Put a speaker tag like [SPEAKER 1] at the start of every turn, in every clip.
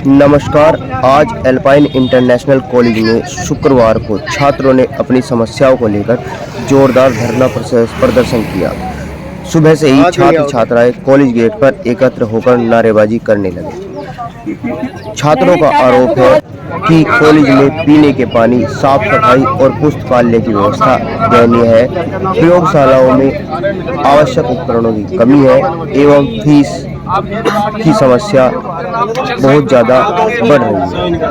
[SPEAKER 1] नमस्कार। आज alpine international college में शुक्रवार को छात्रों ने अपनी समस्याओं को लेकर जोरदार धरना प्रदर्शन किया। सुबह से ही छात्र छात्राएं कॉलेज गेट पर एकत्र होकर नारेबाजी करने लगे। छात्रों का आरोप है कि कॉलेज में पीने के पानी, साफ सफाई और पुस्तकालय की व्यवस्था दयनीय है। प्रयोगशालाओं में आवश्यक उपकरणों की कमी है एवं फीस की समस्या बहुत ज़्यादा बढ़ रही है,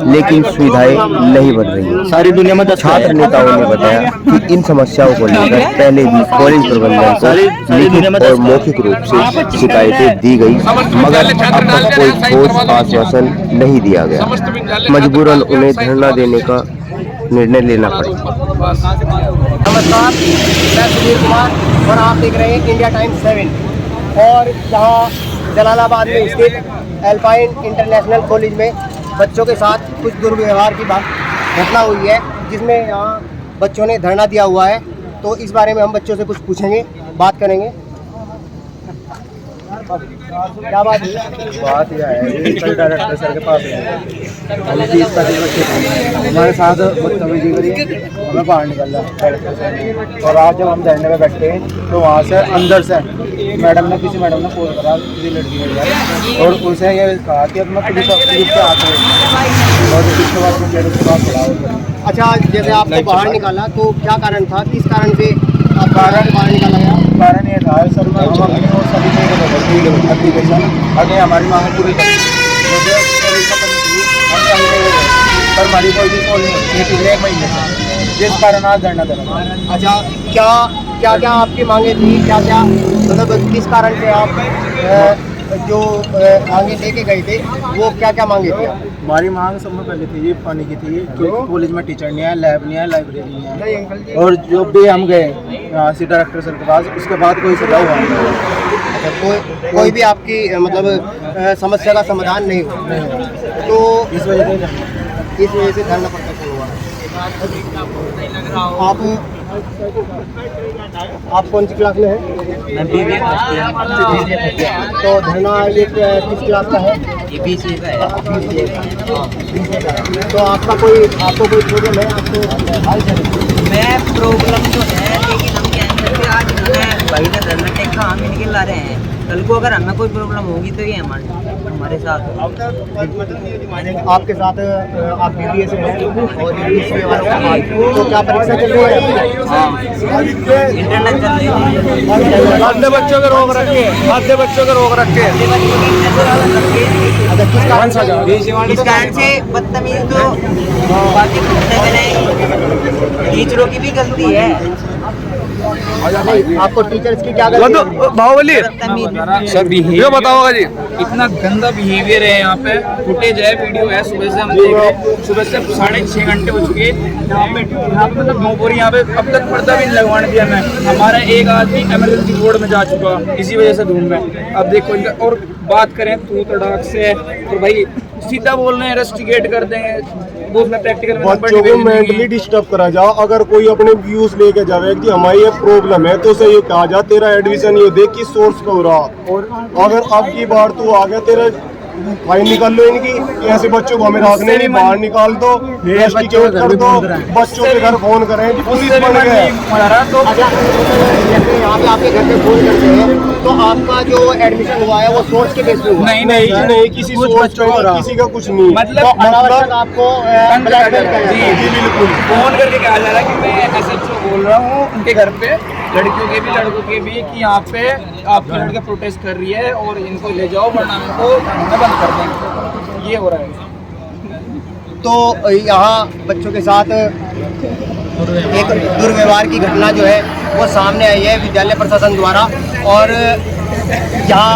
[SPEAKER 1] लेकिन सुविधाएं नहीं बढ़ रही हैं। सारी दुनिया में छात्र नेताओं ने बताया कि इन समस्याओं को लेकर पहले भी कॉलेज प्रबंधन को लिखित और मौखिक रूप से शिकायतें दी गई, मगर अब तक कोई ठोस आश्वासन नहीं दिया गया। मजबूरन उन्हें धरना देने का निर्णय लेना पड़ा।
[SPEAKER 2] नमस्कार, मैं सुधीर कुमार और आप देख रहे हैं इंडिया टाइम्स 7। और यहाँ जलालाबाद में स्थित एल्पाइन इंटरनेशनल कॉलेज में बच्चों के साथ कुछ दुर्व्यवहार की घटना हुई है, जिसमें यहाँ बच्चों ने धरना दिया हुआ है। तो इस बारे में हम बच्चों से कुछ पूछेंगे, बात करेंगे। क्या बात है?
[SPEAKER 3] बात यह है, कल डायरेक्टर सर के पास हमारे साथ बदतमीजी करी, हमें बाहर निकल रहा। और आज जब हम धरने में बैठे तो वहाँ से अंदर से किसी मैडम ने फोन करा, किसी लड़की ने, और उनसे ये कहा कि अब मैं पुलिस से आते हैं। और इसके बाद मैं उसके पास खड़ा।
[SPEAKER 2] अच्छा, जैसे आपको बाहर निकाला तो क्या कारण था, किस कारण से आप बाहर निकाला गया?
[SPEAKER 3] कारण ये था सर, सभी एप्लीकेशन आगे हमारी मांग पूरी कर पर हमारी कोई भी कॉल नहीं, पिछले 1 महीने से, जिस कारण आज धरना देना।
[SPEAKER 2] अच्छा, क्या क्या आपकी मांगे थी, क्या क्या मतलब किस कारण से आप जो मांगे लेके गए थे, वो क्या क्या मांगे थे?
[SPEAKER 3] हमारी मांग सबसे पहले थी ये पानी की थी, क्योंकि कॉलेज में टीचर नहीं है, लैब नहीं है, लाइब्रेरी नहीं है। और जो भी हम गए यहाँ से डायरेक्टर सर के पास, उसके बाद कोई सुझाव हुआ नहीं।
[SPEAKER 2] कोई भी आपकी मतलब समस्या का समाधान नहीं हुआ, तो
[SPEAKER 3] इस वजह से
[SPEAKER 2] धरना प्रदर्शन हुआ। आप कौन सी क्लास में हैं?
[SPEAKER 4] मैं BBA
[SPEAKER 2] तो धरना ये किस क्लास का है?
[SPEAKER 4] ये BCA का है।
[SPEAKER 2] तो आपको कोई प्रॉब्लम है? आपको
[SPEAKER 4] मैं प्रॉब्लम तो है, लेकिन हम क्या है, आज भाई ने धरना टेका, हम इनके ला रहे हैं। कल को अगर हमें कोई प्रॉब्लम होगी तो ये हमारे साथ।
[SPEAKER 2] आपके साथ आप BBA से हैं और BCA वाले, तो क्या परीक्षा चल रही है?
[SPEAKER 4] हाँ, इंटरनेट चल रही है।
[SPEAKER 3] आधे बच्चों के रोक रखे,
[SPEAKER 4] इस कारण से बदतमीज तो बाकी टीचरों की भी गलती है।
[SPEAKER 2] आपको टीचर्स की क्या गलती है?
[SPEAKER 3] बाहुबली
[SPEAKER 4] सर
[SPEAKER 3] ये बताओगा जी।
[SPEAKER 5] इतना गंदा बिहेवियर है यहाँ पे। फुटेज है, वीडियो है, सुबह से हम देख रहे हैं। सुबह से 6.5 घंटे हो चुके यहाँ पे मतलब नौकरी यहाँ पे अब तक पर्दा भी नहीं लगवाने दिया। मैं हमारा एक आदमी इमरजेंसी वार्ड में जा चुका इसी वजह से धूम में। अब देखो इनका, और बात करें तू तड़ाक से, तो भाई सीधा बोल रहे हैं, रस्टिकेट कर देंगे। वो उसमें प्रैक्टिकल
[SPEAKER 6] बच्चों को मेंटली डिस्टर्ब करा जाओ। अगर कोई अपने व्यूज लेके जावे कि हमारी ये प्रॉब्लम है, तो उसे ये कहा जा तेरा एडमिशन ये देख किस सोर्स का हो रहा। और अगर अब की बार तू आ गया, तेरा फाइन निकाल लो इनकी। ऐसे बच्चों को हमें रखने नहीं, बाहर निकाल दो, रस्टिकेट कर दो, बच्चों के घर फोन करें कि पुलिस बन गए।
[SPEAKER 2] जैसे यहाँ पे आपके घर पे फोन करते हैं, तो आपका जो एडमिशन हुआ है वो सोर्स के बेस पे हुआ?
[SPEAKER 6] नहीं, किसी सोर्स पे किसी का कुछ नहीं।
[SPEAKER 5] मतलब
[SPEAKER 2] आपको ब्लैकमेल किया जाता है?
[SPEAKER 5] बिल्कुल फोन करके कहा जा रहा है कि मैं SHO बोल रहा हूँ उनके घर पे, लड़कियों के भी लड़कों के भी, कि यहाँ पे आपकी लड़के प्रोटेस्ट कर रही है और इनको ले जाओ वरना इनको बंद कर देंगे। ये हो रहा है।
[SPEAKER 2] तो यहाँ बच्चों के साथ एक दुर्व्यवहार की घटना जो है वो सामने आई है विद्यालय प्रशासन द्वारा। और यहाँ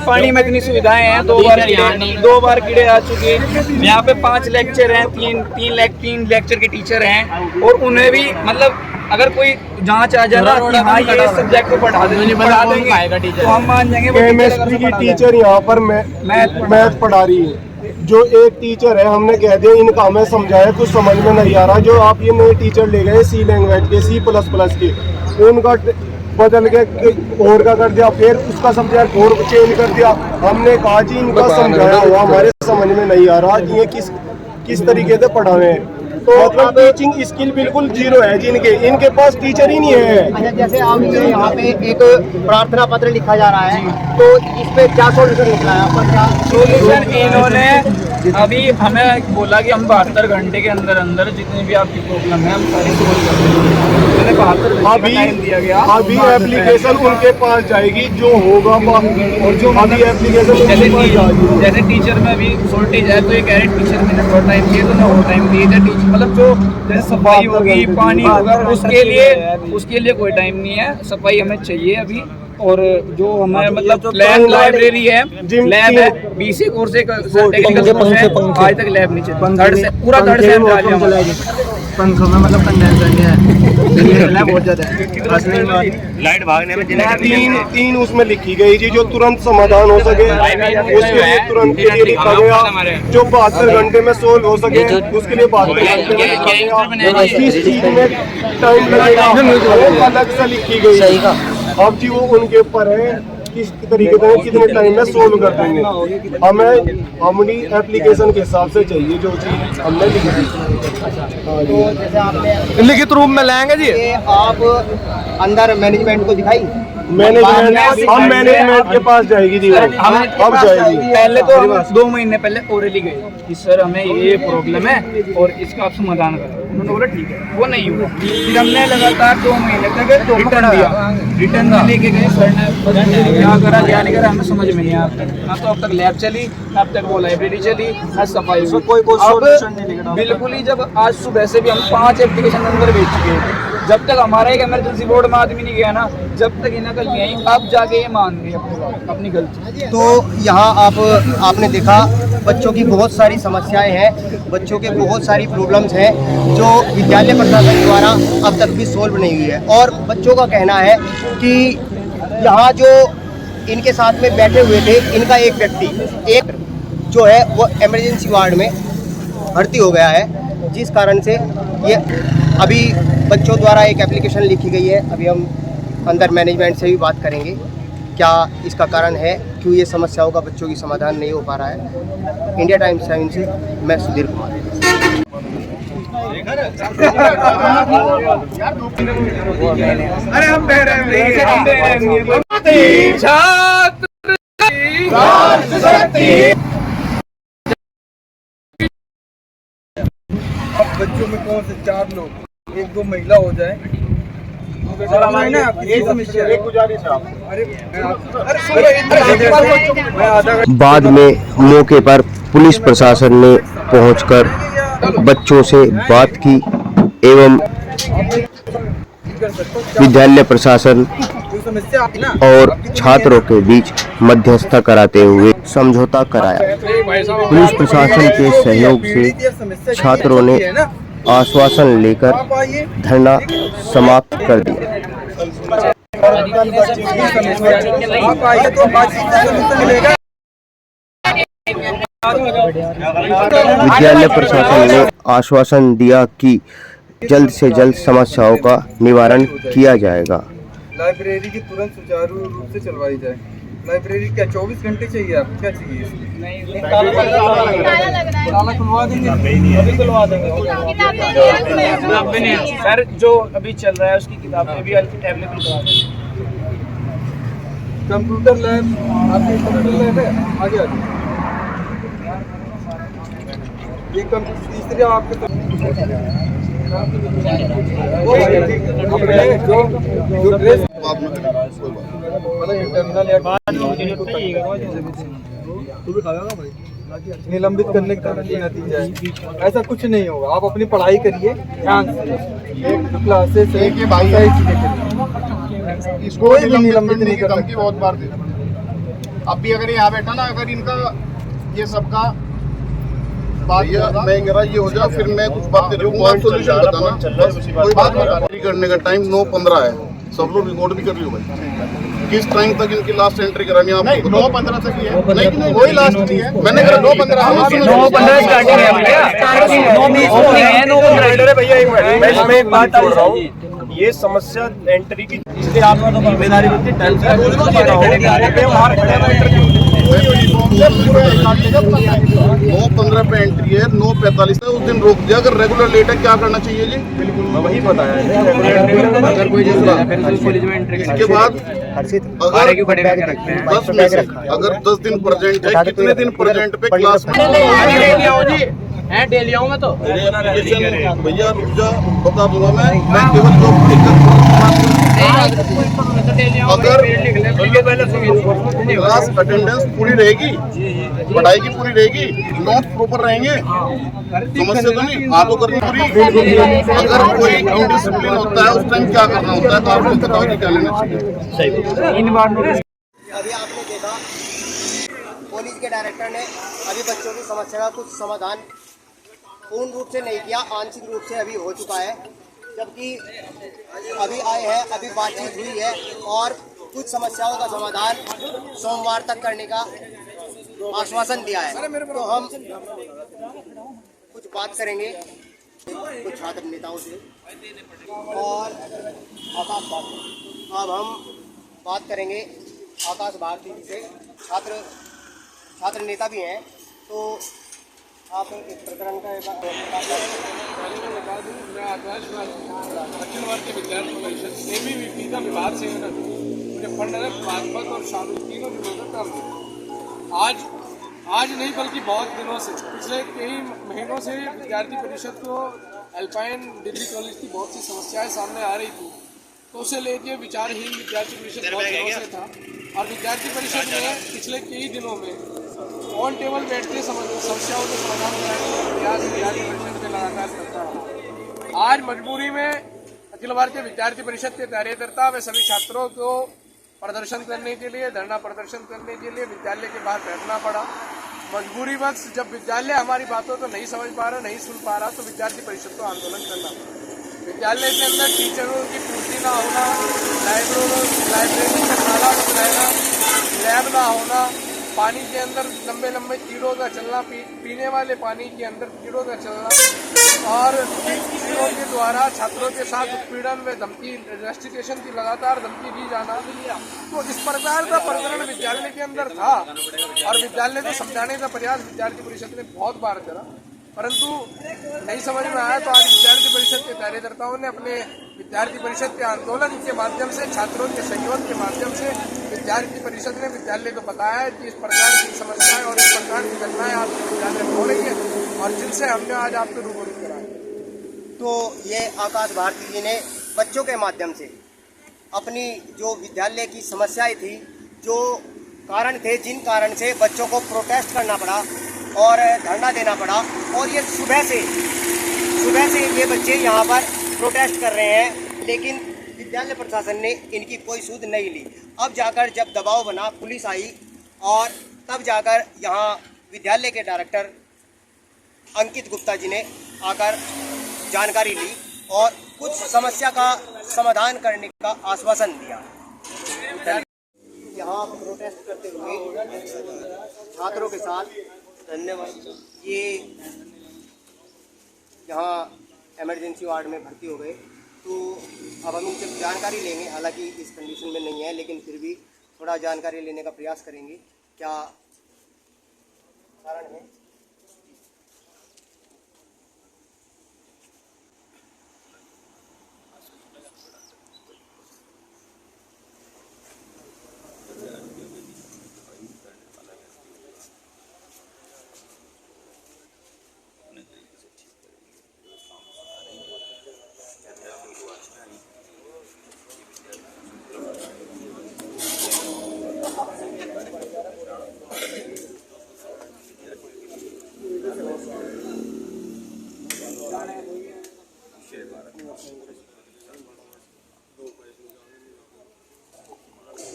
[SPEAKER 5] पानी में इतनी सुविधाएं हैं, 2 बार कीड़े आ चुके हैं। यहाँ पे 5 लेक्चर हैं, 3 लेक्चर के टीचर हैं, और उन्हें भी मतलब अगर कोई जांच आ जाए ना कि हाँ ये सब्जेक्ट को पढ़ा देंगे तो हम मान जाएंगे।
[SPEAKER 6] केमिस्ट्री की टीचर यहाँ पर मैथ पढ़ा रही है। जो एक टीचर है, हमने कह दिया इनका हमें समझाया, कुछ समझ में नहीं आ रहा। जो आप ये नए टीचर ले गए C लैंग्वेज के, C++ के, उनका बदल के और का कर दिया, फिर उसका सब्जेक्ट और चेंज कर दिया। हमने कहा जी इनका समझाया हुआ हमारे समझ में नहीं आ रहा, ये किस तरीके से पढ़ावे। तो मतलब टीचिंग स्किल बिल्कुल जीरो है जिनके, इनके पास टीचर ही नहीं है।
[SPEAKER 2] अच्छा, जैसे आप यहाँ पे एक प्रार्थना पत्र लिखा जा रहा है, तो इस पे क्या सॉल्यूशन निकला है आपका? क्या
[SPEAKER 5] सोल्यूशन इन्होंने अभी हमें बोला कि हम 72 घंटे के अंदर अंदर जितनी भी आपकी प्रॉब्लम है हम सारी सोल्व कर देंगे। मैंने 72 घंटे का टाइम दिया गया।
[SPEAKER 6] अभी एप्लीकेशन उनके पास जाएगी जो होगा, और जो अभी एप्लीकेशन
[SPEAKER 5] जैसे टीचर में भी शॉर्टेज है, तो ये कह रहे टीचर में थोड़ा टाइम चाहिए, तो मैं वो टाइम दिए थे टीचर, मतलब जो जैसे सफाई होगी, पानी होगा, उसके लिए कोई टाइम नहीं है। सफाई हमें चाहिए अभी। और जो हमें मतलब लैब लाइब्रेरी है, लैब है, BC कोर्स है, टेक्निकल कोर्स है, आज तक लैब नहीं चली। पूरा थर्ड सेम डाल दिया
[SPEAKER 3] पंखों में, मतलब कंडेंसर नहीं है, बहुत ज्यादा है।
[SPEAKER 1] लाइट भागने में
[SPEAKER 6] तीन उसमें लिखी गई जी, जो तुरंत समाधान हो सके उसके लिए तुरंत के लिए लिखा गया, जो 72 घंटे में सोल्व हो सके उसके लिए 72 घंटे में लिखा गया। किस चीज में टाइम लगेगा वो अलग से लिखी गई। अब जी वो उनके ऊपर है किस तरीके से कितने टाइम में सोल्व कर देंगे। हमें अपनी एप्लीकेशन के हिसाब से चाहिए जो चीज हमने लिखी थी।
[SPEAKER 2] तो जैसे आपने
[SPEAKER 3] लिखित रूप में लाएंगे जी।
[SPEAKER 2] ये आप अंदर मैनेजमेंट को दिखाई?
[SPEAKER 6] मैनेजमेंट के पास जाएगी जी, अब जाएगी।
[SPEAKER 5] पहले तो हम 2 महीने पहले ओरली गए कि सर हमें ये प्रॉब्लम है और इसका आप समाधान करो। उन्होंने बोला ठीक है, वो नहीं हुआ। फिर हमने लगातार 2 महीने तक रिटर्न लेके गए। सर ने क्या करा क्या नहीं करा हमें समझ में नहीं आया। ना तो अब तक लैब चली, ना अब तक वो लाइब्रेरी चली, ना सफाई हुई। कोई सॉल्यूशन नहीं निकला बिल्कुल ही। जब आज सुबह से भी हम 5 एप्लीकेशन अंदर भेज चुके हैं, जब तक हमारा एक इमरजेंसी बोर्ड में आदमी नहीं गया ना, जब तक इन्हें कल नहीं, अब जाके ये मान गए अपनी गलती।
[SPEAKER 2] तो यहाँ आपने देखा बच्चों की बहुत सारी समस्याएं हैं, बच्चों के बहुत सारी प्रॉब्लम्स हैं जो विद्यालय प्रशासन द्वारा अब तक भी सोल्व नहीं हुई है। और बच्चों का कहना है कि यहाँ जो इनके साथ में बैठे हुए थे, इनका एक व्यक्ति एक जो है वो इमरजेंसी वार्ड में भर्ती हो गया है, जिस कारण से ये अभी बच्चों द्वारा एक एप्लीकेशन लिखी गई है। अभी हम अंदर मैनेजमेंट से भी बात करेंगे क्या इसका कारण है, क्यों ये समस्याओं का बच्चों की समाधान नहीं हो पा रहा है। इंडिया टाइम्स 7 से मैं सुधीर कुमार।
[SPEAKER 5] अरे हम बह रहे हैं
[SPEAKER 3] बच्चों में कौन से 4 लोग, 1-2 महिला हो जाए,
[SPEAKER 1] बाद में मौके पर पुलिस प्रशासन ने पहुंचकर बच्चों से बात की एवं विद्यालय प्रशासन और छात्रों के बीच मध्यस्थता कराते हुए समझौता कराया। पुलिस प्रशासन के सहयोग से छात्रों ने आश्वासन लेकर धरना समाप्त कर दिया। विद्यालय प्रशासन ने आश्वासन दिया कि जल्द से जल्द समस्याओं का निवारण किया जाएगा।
[SPEAKER 3] लाइब्रेरी की तुरंत सुचारू रूप से चलवाई जाए। लाइब्रेरी क्या 24 घंटे चाहिए? आप क्या चाहिए? ताला खुलवा देंगे, अभी खुलवा देंगे।
[SPEAKER 5] सर जो अभी चल रहा है उसकी किताबें भी अवेलेबल करवा देंगे।
[SPEAKER 3] कंप्यूटर लैब, आपके कंप्यूटर लैब है आगे ये तीसरे आपके निलंबित करने का नतीजा है। ऐसा कुछ नहीं होगा। आप अपनी पढ़ाई करिए ध्यान से, क्लासेस से सारी चीजें करिए। इसको भी निलंबित नहीं कर सकते।
[SPEAKER 6] बहुत बार दे अब भी अगर यहाँ बैठा ना, अगर इनका ये सबका मैं कह रहा ये हो जाए, फिर मैं कुछ बात करूँगा, सोल्यूशन बताना। कोई बात नहीं करने का टाइम 9:15 है। सब लोग रिकॉर्ड भी कर लियो भाई। किस टाइम तक इनकी लास्ट एंट्री करानी है आपको? 9:15 तक ही है। नहीं कोई लास्ट नहीं है। मैंने कहा 9:15 स्टार्टिंग है भैया, 9:20 है भैया। एक बात बोल रहा हूँ, ये समस्या एंट्री की, इसलिए आपकी जिम्मेदारी बनती है टाइम से
[SPEAKER 7] 9:15 पे एंट्री है, 9:45 है, उस दिन रोक दिया। अगर रेगुलर लेट है क्या करना चाहिए जी?
[SPEAKER 6] मैं वही बताया।
[SPEAKER 7] अगर कोई इसके बाद अगर 10 दिन प्रेजेंट है, कितने दिन प्रेजेंट पे क्लास
[SPEAKER 5] डेली आऊँ मैं तो
[SPEAKER 7] भैया रुक जा, बता दूंगा मैं केवल जो अगर क्लास अटेंडेंस पूरी रहेगी, पढ़ाई की पूरी रहेगी, नोट प्रॉपर रहेंगे, समस्या तो नहीं आपको करनी पूरी। अगर कोई इंडिसिप्लिन होता है उस टाइम क्या करना होता है, आपको बताओ कि क्या लेना चाहिए।
[SPEAKER 2] अभी आपने देखा कॉलेज के डायरेक्टर ने अभी बच्चों की समस्या का कुछ समाधान पूर्ण रूप से नहीं किया, आंशिक रूप से अभी हो चुका है, जबकि अभी आए हैं, अभी बातचीत हुई है और कुछ समस्याओं का समाधान सोमवार तक करने का आश्वासन दिया है। तो हम कुछ बात करेंगे कुछ छात्र नेताओं से और आकाश भारती। अब हम बात करेंगे आकाश भारती जी से, छात्र नेता भी हैं, तो आप इस प्रकरण का
[SPEAKER 8] मैं बता दूं, मैं आकाश अखिल भारतीय विद्यार्थी परिषद सेमी विपी का विभाग से मुझे फंडरक बागपत और शामिल तीनों दिनों का काम किया। आज नहीं बल्कि बहुत दिनों से, पिछले कई महीनों से विद्यार्थी परिषद को अल्पाइन डिग्री कॉलेज की बहुत सी समस्याएं सामने आ रही थी, तो उसे लेके विचारहीन विद्यार्थी परिषद बहुत दिनों से था। और विद्यार्थी परिषद ने पिछले कई दिनों में ऑन टेबल बैठ के समस्याओं के समाधान कराने का प्रयास विद्यार्थी परिषद में लगातार करता रहा। आज मजबूरी में अखिल भारतीय विद्यार्थी परिषद के कार्यकर्ता व सभी छात्रों को प्रदर्शन करने के लिए, धरना प्रदर्शन करने के लिए विद्यालय के बाहर बैठना पड़ा। मजबूरी वक्त जब विद्यालय हमारी बातों को नहीं समझ पा रहा, नहीं सुन पा रहा, तो विद्यार्थी परिषद को आंदोलन करना पड़ा। विद्यालय के अंदर टीचरों की पूर्ति ना होना, लाइब्रेरी में खाना बंद रहना, लैब ना होना, पानी के अंदर लंबे लंबे कीड़ों का चलना, पीने वाले पानी के अंदर कीड़ों का चलना और कीड़ों के द्वारा छात्रों के साथ उत्पीड़न व धमकी, रजिस्ट्रेशन की लगातार धमकी दी जाना, तो इस प्रकार का प्रकरण विद्यालय के अंदर था और विद्यालय को समझाने का प्रयास विद्यार्थी परिषद ने बहुत बार करा, परंतु नहीं समझ में आया। तो आज विद्यार्थी परिषद के कार्यकर्ताओं ने अपने विद्यार्थी परिषद के आंदोलन के माध्यम से, छात्रों के सहयोग के माध्यम से विद्यार्थी परिषद ने विद्यालय को बताया है कि इस प्रकार की समस्याएं और इस प्रकार की घटनाएं आपके विद्यालय में हो रही है और जिनसे हमने आज आपको रूबरू कराया।
[SPEAKER 2] तो ये आकाश भारती जी ने बच्चों के माध्यम से अपनी जो विद्यालय की समस्याएं थी, जो कारण थे, जिन कारण से बच्चों को प्रोटेस्ट करना पड़ा और धरना देना पड़ा, और ये सुबह से ये बच्चे यहाँ पर प्रोटेस्ट कर रहे हैं, लेकिन विद्यालय प्रशासन ने इनकी कोई सूद नहीं ली। अब जाकर जब दबाव बना, पुलिस आई और तब जाकर यहाँ विद्यालय के डायरेक्टर अंकित गुप्ता जी ने आकर जानकारी ली और कुछ समस्या का समाधान करने का आश्वासन दिया। यहाँ प्रोटेस्ट करते हुए छात्रों के साथ ये यहाँ इमरजेंसी वार्ड में भर्ती हो गए, तो अब हम इनसे जानकारी लेंगे। हालांकि इस कंडीशन में नहीं है, लेकिन फिर भी थोड़ा जानकारी लेने का प्रयास करेंगे, क्या कारण है।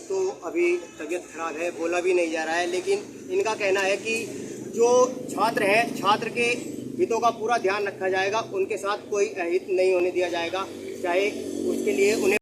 [SPEAKER 2] तो अभी तबीयत खराब है, बोला भी नहीं जा रहा है, लेकिन इनका कहना है कि जो छात्र हैं, छात्र के हितों का पूरा ध्यान रखा जाएगा, उनके साथ कोई अहित नहीं होने दिया जाएगा, चाहे उसके लिए उन्हें